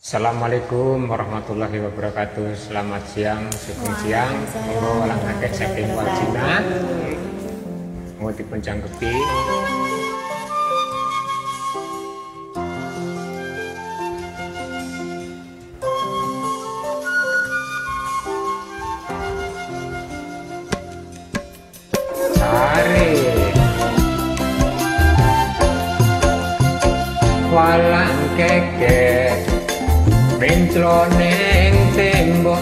Assalamualaikum warahmatullahi wabarakatuh. Selamat siang, sugeng siang. Monggo walang akeh saking wajina. Monggo dipun jangkepi. Sare. Walang keket mencloneng tembok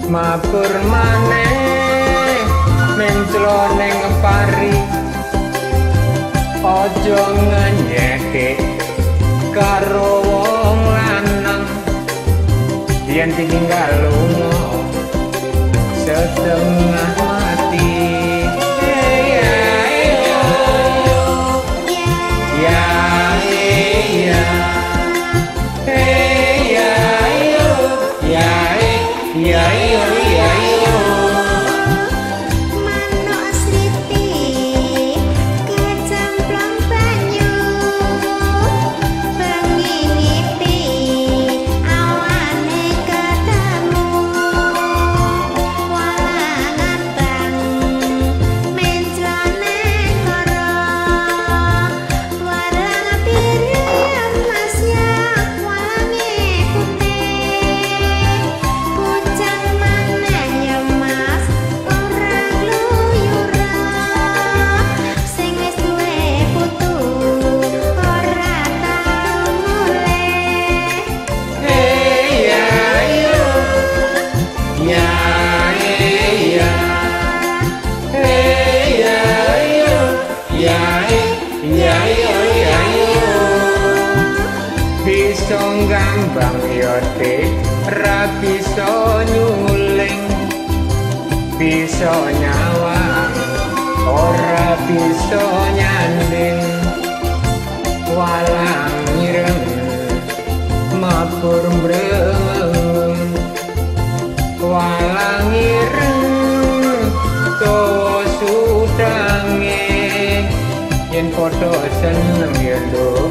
mabur maneh mencloneng pari ojo ngenyeke karo wong lanang yen ditinggal lunga setengah mati. Manuk sriti kecemplung banyu bengi ngipi awane ketemu walang abang menclone karo warang biru masnya walange putih pucang maneh ya mas ora gluyura sing wis duwe putu ora tau mulih. Bisa ngambang yote ra bisa nyuling bisa nyawang ora bisa nyanding walang ireng mabur mbreng walang ireng dawa sudange yen padha seneng ya lho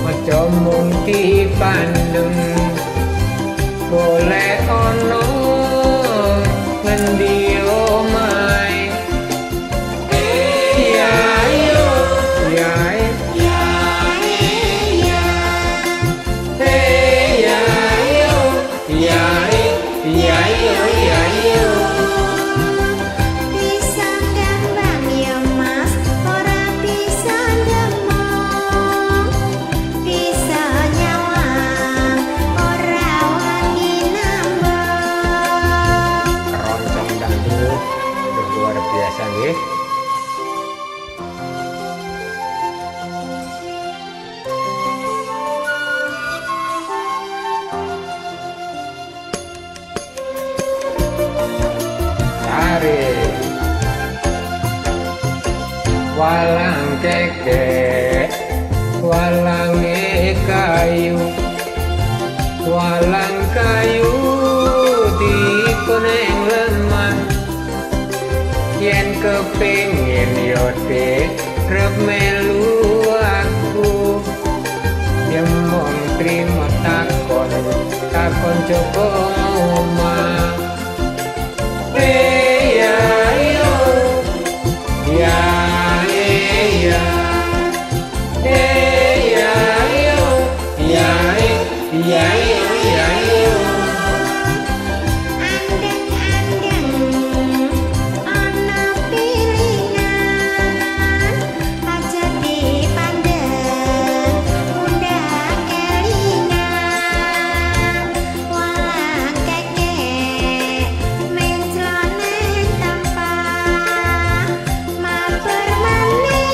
aja mung dipandeng boleh ono ngendi omahe Bisa ngambang ya mas ora bisa ndemong bisa nyawang ora wangi nambung. keroncong dangdut luar biasa nggih. Sare walang keke walange kayu walang kayu dikoneng lemah yen kepingin yote rep melu aku yen mong trimo takon coba omah. Andeng-andeng ana piringan aja dipandeng undang kelingan walang keke menclone tampah mabar maneh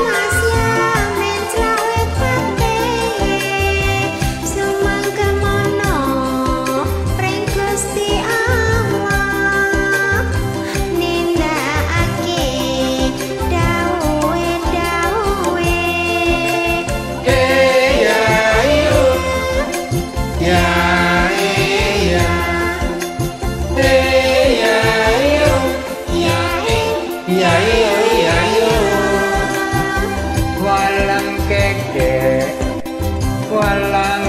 mas ya menclone pate sumangga mono pring Gusti Allah nindakake dawuhe Walang keke walang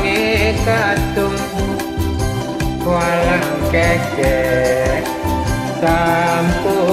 katung walang keke sampun